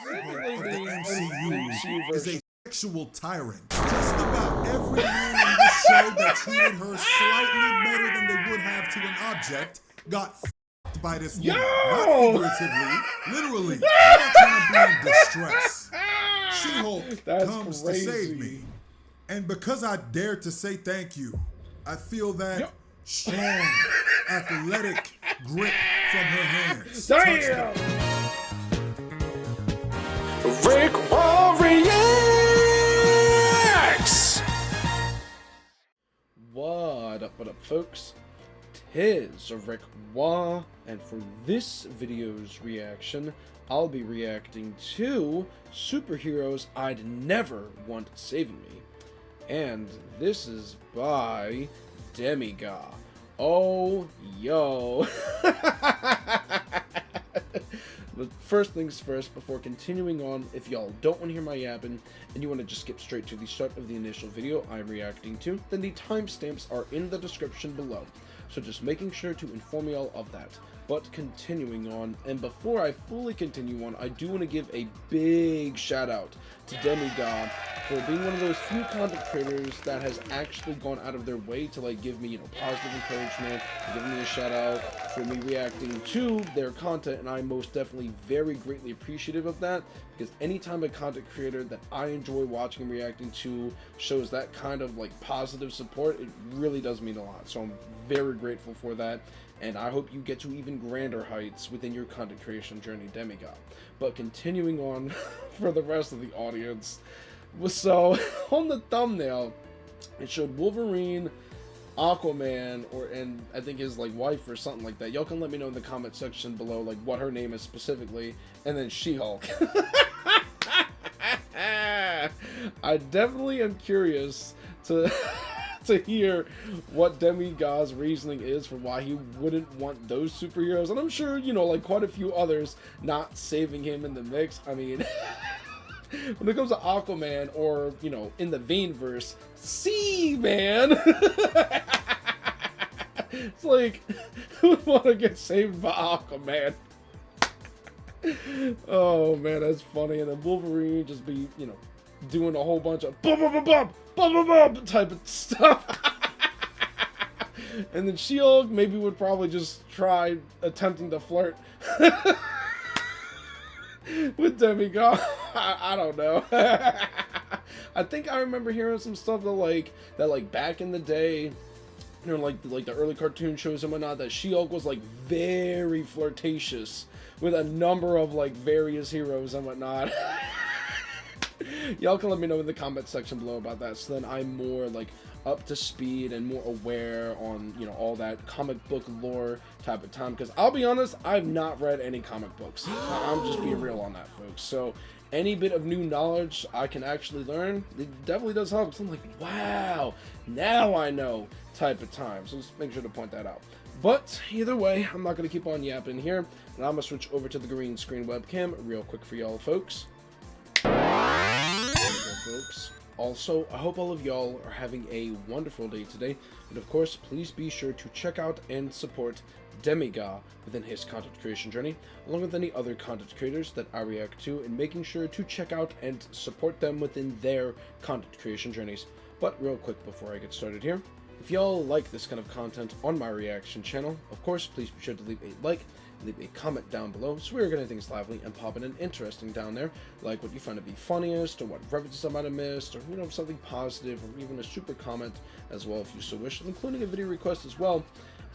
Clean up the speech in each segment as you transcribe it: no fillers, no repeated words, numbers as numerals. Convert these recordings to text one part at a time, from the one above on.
She-Hulk of the MCU is version. a sexual tyrant. Just about every man in this show that treated her slightly better than they would have to an object got f***ed by this woman. Not figuratively, literally. I'm not trying to be in distress. She-Hulk comes to save me. And because I dared to say thank you, I feel that strong, athletic grip from her hands. Damn! RickWa reacts! What up, folks? Tis RickWa, and for this video's reaction, I'll be reacting to superheroes I'd never want saving me. And this is by Demigah. Oh, yo. But first things first, before continuing on, if y'all don't want to hear my yapping and you want to just skip straight to the start of the initial video I'm reacting to, then the timestamps are in the description below. So just making sure to inform y'all of that. But continuing on, and before I fully continue on, I do want to give a big shout out to Demigah for being one of those few content creators that has actually gone out of their way to like give me, you know, positive encouragement, giving me a shout out for me reacting to their content, and I'm most definitely very greatly appreciative of that, because anytime a content creator that I enjoy watching and reacting to shows that kind of like positive support, it really does mean a lot. So I'm very grateful for that. And I hope you get to even grander heights within your content creation journey, Demigah. But continuing on for the rest of the audience. So, on the thumbnail, it showed Wolverine, Aquaman, and I think his like wife or something like that. Y'all can let me know in the comment section below like what her name is specifically. And then She-Hulk. I definitely am curious to hear what Demigah's reasoning is for why he wouldn't want those superheroes, and I'm sure, you know, like quite a few others not saving him in the mix. I mean, when it comes to Aquaman, or, you know, in the Vaneverse, see, man, it's like, who would want to get saved by Aquaman? Oh man, that's funny. And then Wolverine just be, you know, doing a whole bunch of type of stuff. And then She-Hulk maybe would probably just try attempting to flirt with Demigah. I don't know. I think I remember hearing some stuff that like back in the day, you know, like the early cartoon shows and whatnot, that She-Hulk was like very flirtatious with a number of like various heroes and whatnot. Y'all can let me know in the comment section below about that, so then I'm more like up to speed and more aware on, you know, all that comic book lore type of time, because I'll be honest, I've not read any comic books. I'm just being real on that, folks. So any bit of new knowledge I can actually learn, it definitely does help. So I'm like, wow, now I know type of time. So just make sure to point that out. But either way, I'm not going to keep on yapping here, and I'm going to switch over to the green screen webcam real quick for y'all, folks. Folks. Also, I hope all of y'all are having a wonderful day today, and of course, please be sure to check out and support Demigah within his content creation journey, along with any other content creators that I react to, and making sure to check out and support them within their content creation journeys. But real quick before I get started here, if y'all like this kind of content on my reaction channel, of course, please be sure to leave a like, leave a comment down below so we're getting things lively and popping and interesting down there, like what you find to be funniest, or what references I might have missed, or, you know, something positive, or even a super comment as well if you so wish, including a video request as well.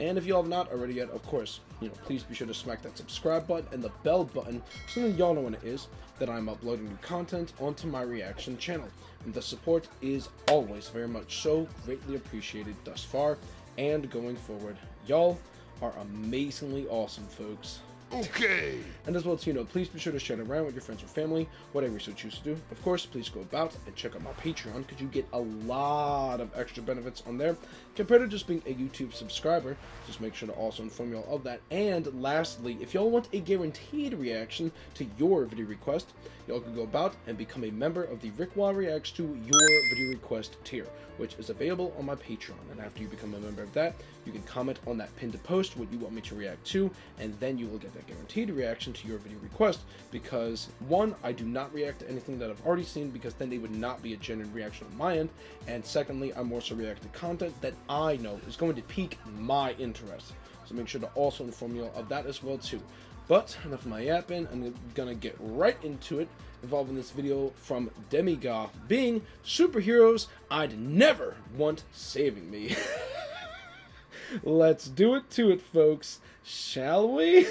And if you all have not already yet, of course, you know, please be sure to smack that subscribe button and the bell button so that y'all know when it is that I'm uploading new content onto my reaction channel. And the support is always very much so greatly appreciated thus far and going forward. Y'all are amazingly awesome, folks. Okay. And as well as, you know, please be sure to share it around with your friends or family, whatever you so choose to do. Of course, please go about and check out my Patreon, because you get a lot of extra benefits on there compared to just being a YouTube subscriber. Just make sure to also inform y'all of that. And lastly, if y'all want a guaranteed reaction to your video request, y'all can go about and become a member of the RickWa Reacts to Your Video Request tier, which is available on my Patreon. And after you become a member of that, you can comment on that pinned post what you want me to react to, and then you will get a guaranteed reaction to your video request, because one, I do not react to anything that I've already seen, because then they would not be a genuine reaction on my end, and secondly, I'm also reacting to content that I know is going to pique my interest. So make sure to also inform you of that as well too. But enough of my yapping, I'm gonna get right into it, involving this video from Demigah being superheroes I'd never want saving me. Let's do it to it, folks, shall we?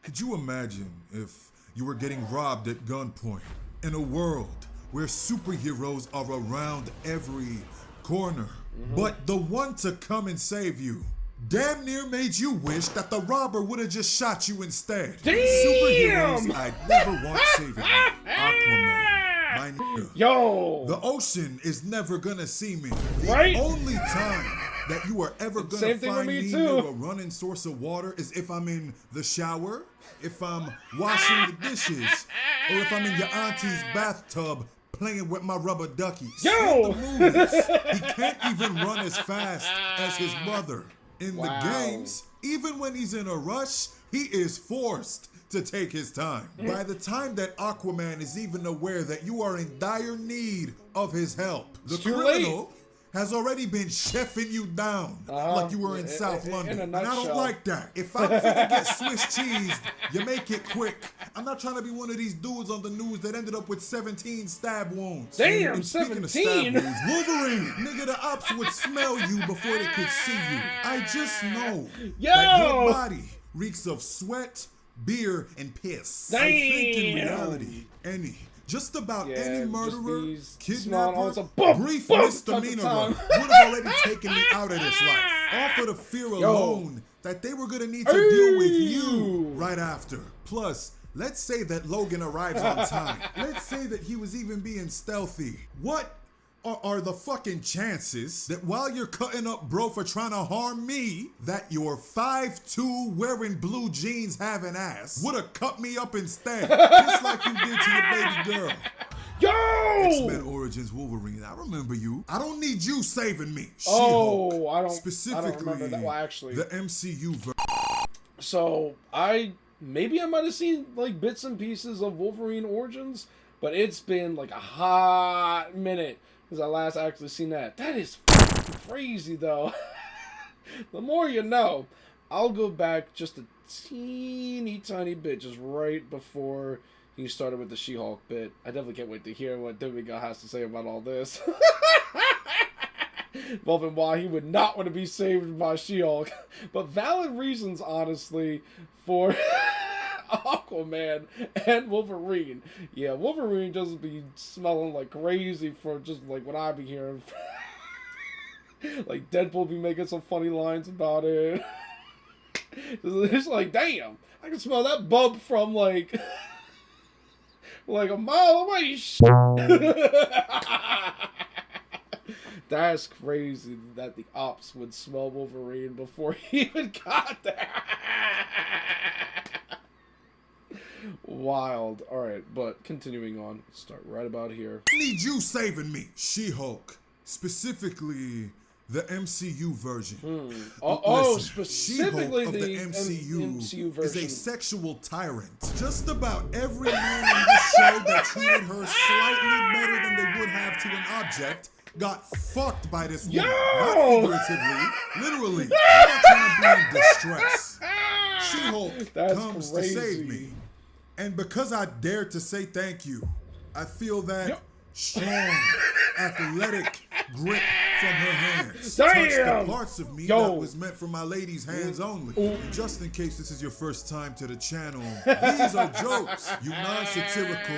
Could you imagine if you were getting robbed at gunpoint in a world where superheroes are around every corner, but the one to come and save you damn near made you wish that the robber would have just shot you instead? Damn! Superheroes I'd never want saving me. Aquaman. My nigga. Yo! The ocean is never gonna see me. The Right? only time that you are ever gonna Same thing with find me, me too. near a running source of water is if I'm in the shower, if I'm washing the dishes, or if I'm in your auntie's bathtub playing with my rubber duckies. Yo! In the movies, he can't even run as fast as his mother. In Wow. the games, even when he's in a rush, he is forced to take his time. By the time that Aquaman is even aware that you are in dire need of his help, the It's too criminal has already been chefing you down like you were in South London. a And I don't nutshell. like that. If I'm finna get Swiss cheese, you make it quick. I'm not trying to be one of these dudes on the news that ended up with 17 stab wounds. Damn, and speaking of 17? stab wounds, Wolverine, nigga, the ops would smell you before they could see you. I just know that your Yo! body reeks of sweat, beer, and piss. I think in Damn. reality, just about Yeah, any just murderer, these kidnapper, small- it's a bump, brief bump misdemeanor type of time. would have already taken me out of this life. Off of the fear alone that they were gonna need to deal with you right after. Plus, let's say that Logan arrives on time. Let's say that he was even being stealthy. What are the fucking chances that while you're cutting up bro for trying to harm me, that your 5'2" wearing blue jeans having ass would have cut me up instead, just like you did to your baby girl? Yo! X-Men Origins Wolverine, I remember you. I don't need you saving me. She-Hulk. Oh, I don't Specifically, remember that. Well, actually, the MCU version. so maybe I might have seen like bits and pieces of Wolverine Origins, but it's been like a hot minute since I last actually seen that. That is crazy though. The more you know. I'll go back just a teeny tiny bit, just right before he started with the She-Hulk bit. I definitely can't wait to hear what Demigah has to say about all this. Involving why he would not want to be saved by She-Hulk. But valid reasons, honestly, for Aquaman and Wolverine. Yeah, Wolverine doesn't be smelling like crazy for just like what I be hearing. Like Deadpool be making some funny lines about it. It's like, damn, I can smell that bump from like a mile away. That's crazy that the ops would smell Wolverine before he even got there. Wild. Alright, but continuing on, let's start right about here. I need you saving me. She-Hulk. Specifically, the MCU version. Specifically She-Hulk of the the MCU MCU is version. a sexual tyrant. Just about every man in this show that treated her slightly better than they would have to an object got fucked by this woman. Not figuratively, literally. I'm not trying to be in distress. She-Hulk That's comes crazy. to save me. And because I dared to say thank you, I feel that strong, athletic grip from her hands. Touch the parts of me that was meant for my lady's hands only. And just in case this is your first time to the channel, these are jokes, you non-satirical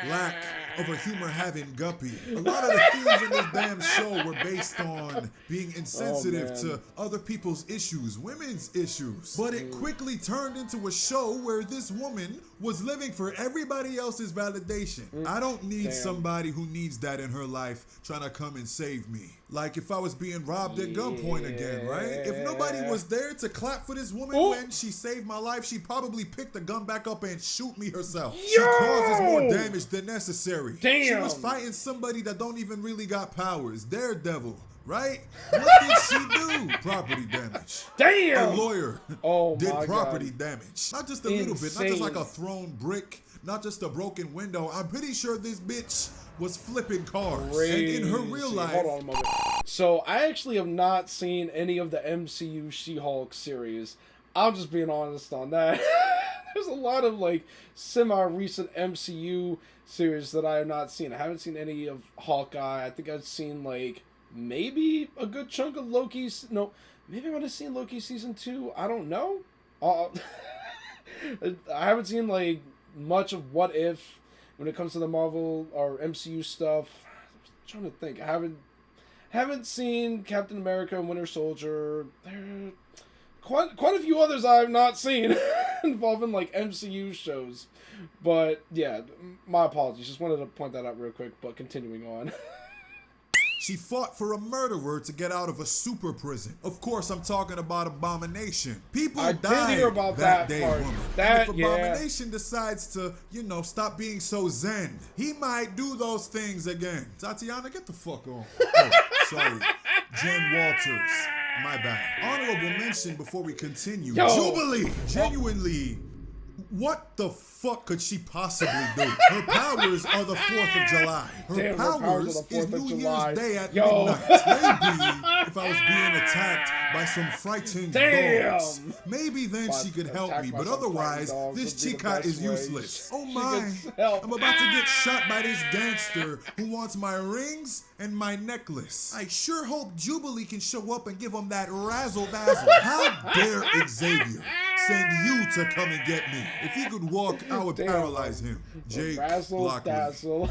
lack of a humor-having guppy. A lot of the themes in this damn show were based on being insensitive to other people's issues, women's issues. But it quickly turned into a show where this woman was living for everybody else's validation. I don't need somebody who needs that in her life trying to come and save me. Like if I was being robbed at gunpoint again, right? If nobody was there to clap for this woman when she saved my life, she probably picked the gun back up and shoot me herself. She causes more damage than necessary. She was fighting somebody that don't even really got powers. Daredevil right? What did she do? Property damage. Damn! A lawyer did property damage. Not just a little bit, not just like a thrown brick, not just a broken window. I'm pretty sure this bitch was flipping cars. Crazy. And in her real life... Hold on a moment. So, I actually have not seen any of the MCU She-Hulk series. I'm just being honest on that. There's a lot of, like, semi-recent MCU series that I have not seen. I haven't seen any of Hawkeye. I think I've seen, like, maybe a good chunk of Loki's... No, maybe I might have seen Loki Season 2. I don't know. I haven't seen, like, much of What If when it comes to the Marvel or MCU stuff. I'm trying to think. I haven't seen Captain America and Winter Soldier. There quite a few others I have not seen involving like MCU shows. But yeah, my apologies. Just wanted to point that out real quick, but continuing on. She fought for a murderer to get out of a super prison. Of course, I'm talking about Abomination. People died did hear about that that day, part. woman. That, and if Abomination decides to, you know, stop being so zen, he might do those things again. Tatiana, get the fuck on. Oh, sorry. Jen Walters. My bad. Honorable mention before we continue. Yo. Jubilee. Genuinely. What the fuck could she possibly do? Her powers are the 4th of July. Her powers is New Year's Day at midnight. Maybe if I was being attacked by some frightened dogs, maybe then she could help me. But otherwise, this chica is useless. Oh my, I'm about to get shot by this gangster who wants my rings and my necklace. I sure hope Jubilee can show up and give him that razzle-dazzle. How dare Xavier send you to come and get me? If he could walk, I would paralyze him. Jake Lockley. And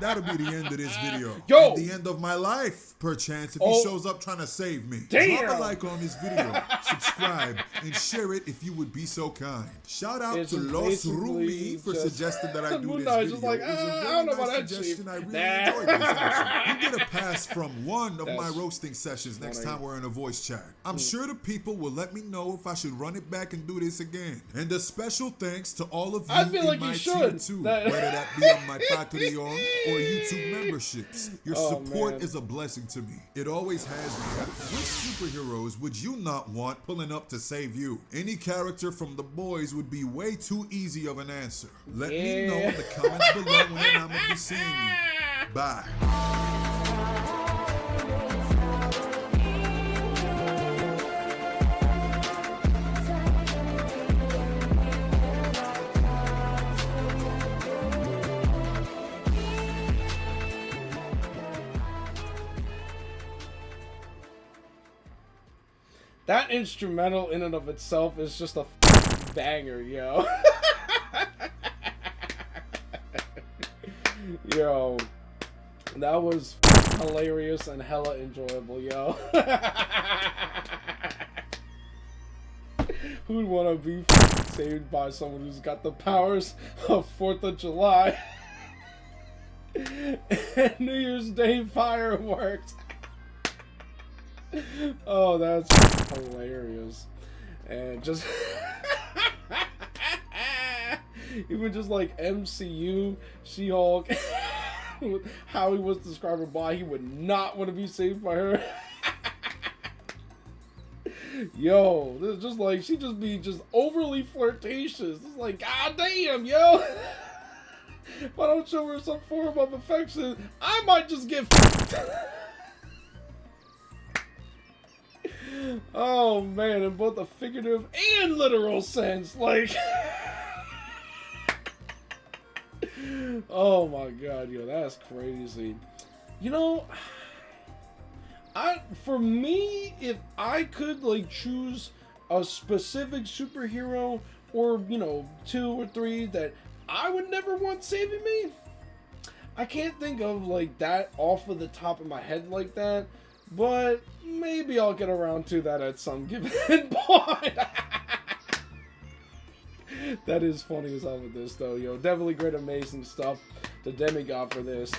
that'll be the end of this video. Yo! And the end of my life, perchance, if he shows up trying to save me. Drop a like on this video, subscribe, and share it if you would be so kind. Shout out to Los Rumi for suggesting that I do this video. Like, it was a I very don't know nice about suggestion. that I really enjoyed this action. You get a pass from one of my roasting sessions next time we're in a voice chat. I'm sure the people will let me know if I should run it back and do this again. And a special thanks to all of you in my tier 2, whether that be on my Patreon or YouTube memberships. Your support is a blessing to me. It always has been. Which superheroes would you not want pulling up to save you? Any character from The Boys would be way too easy of an answer. Let me know in the comments below when I'm gonna be seeing you. Bye. That instrumental in and of itself is just a banger, yo. Yo, that was hilarious and hella enjoyable, yo. Who'd want to be saved by someone who's got the powers of 4th of July and New Year's Day fireworks? Oh, that's hilarious. And just even just like MCU She-Hulk, how he was describing why he would not want to be saved by her. Yo, this is just like, she just be just overly flirtatious. It's like, god damn, yo. If I don't show her some form of affection, I might just get oh man, in both a figurative and literal sense, like oh my god, yo, that's crazy. You know, for me, if I could like choose a specific superhero, or you know, 2 or 3 that I would never want saving me, I can't think of like that off of the top of my head like that. But maybe I'll get around to that at some given point. That is funny as hell with this, though, yo. Definitely great, amazing stuff to Demigah for this.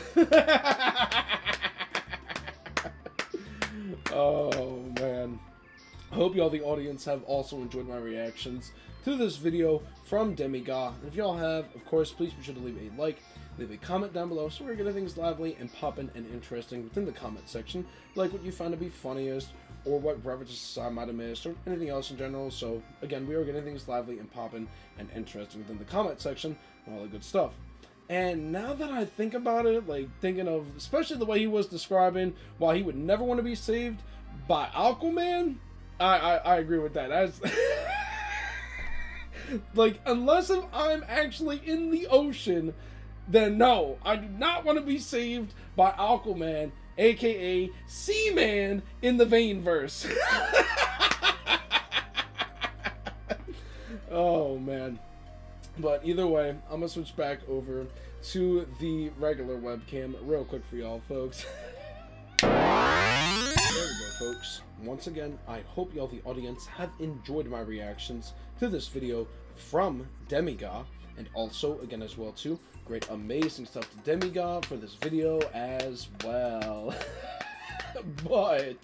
Oh, man. I hope y'all, the audience, have also enjoyed my reactions to this video from Demigah. And if y'all have, of course, please be sure to leave a like, leave a comment down below so we're getting things lively and poppin' and interesting within the comment section, like what you find to be funniest, or what references I might have missed, or anything else in general. So again, we are getting things lively and poppin' and interesting within the comment section and all the good stuff. And now that I think about it, like thinking of especially the way he was describing why he would never want to be saved by Aquaman, I agree with that. That's like, unless if I'm actually in the ocean, then no, I do not want to be saved by Aquaman, aka Seaman in the Vein-verse. Oh man. But either way, I'm gonna switch back over to the regular webcam real quick for y'all folks. There we go, folks. Once again, I hope y'all, the audience, have enjoyed my reactions to this video from Demigah, and also, again, as well, too, great, amazing stuff to Demigah for this video as well. But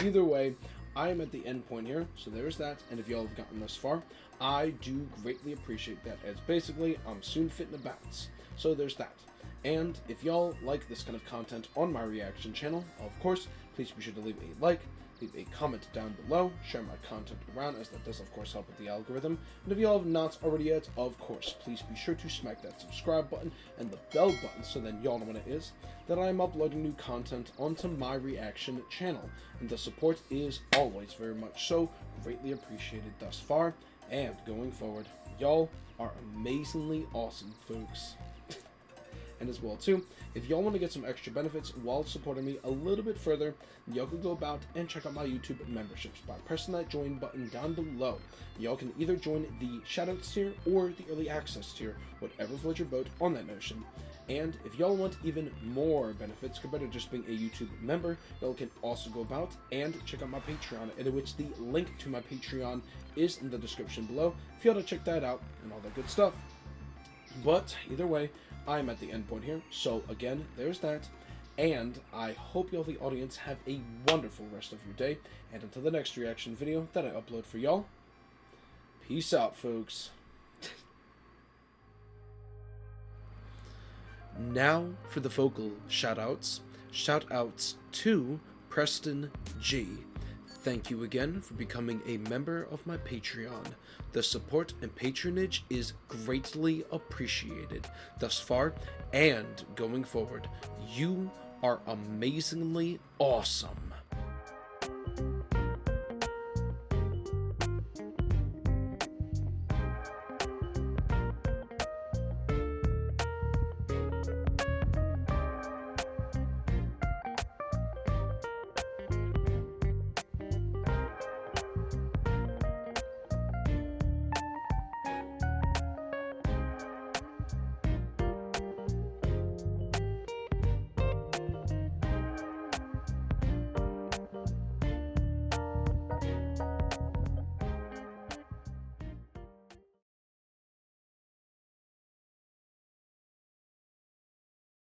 either way, I am at the end point here, so there's that. And if y'all have gotten this far, I do greatly appreciate that, as basically I'm soon fitting the bounce. So there's that. And if y'all like this kind of content on my reaction channel, of course, please be sure to leave a like, leave a comment down below, share my content around, as that does of course help with the algorithm. And if y'all have not already yet, of course, please be sure to smack that subscribe button and the bell button so then y'all know when it is that I am uploading new content onto my reaction channel. And the support is always very much so greatly appreciated thus far, and going forward, y'all are amazingly awesome, folks. And as well too, if y'all want to get some extra benefits while supporting me a little bit further, y'all can go about and check out my YouTube memberships by pressing that join button down below. Y'all can either join the Shoutouts tier or the Early Access tier, whatever floats your boat on that notion. And if y'all want even more benefits compared to just being a YouTube member, y'all can also go about and check out my Patreon, in which the link to my Patreon is in the description below, if y'all to check that out and all that good stuff. But either way, I'm at the end point here, so again, there's that, and I hope y'all, the audience, have a wonderful rest of your day, and until the next reaction video that I upload for y'all, peace out, folks. Now for the vocal shoutouts. Shoutouts to Preston G. Thank you again for becoming a member of my Patreon. The support and patronage is greatly appreciated thus far and going forward. You are amazingly awesome.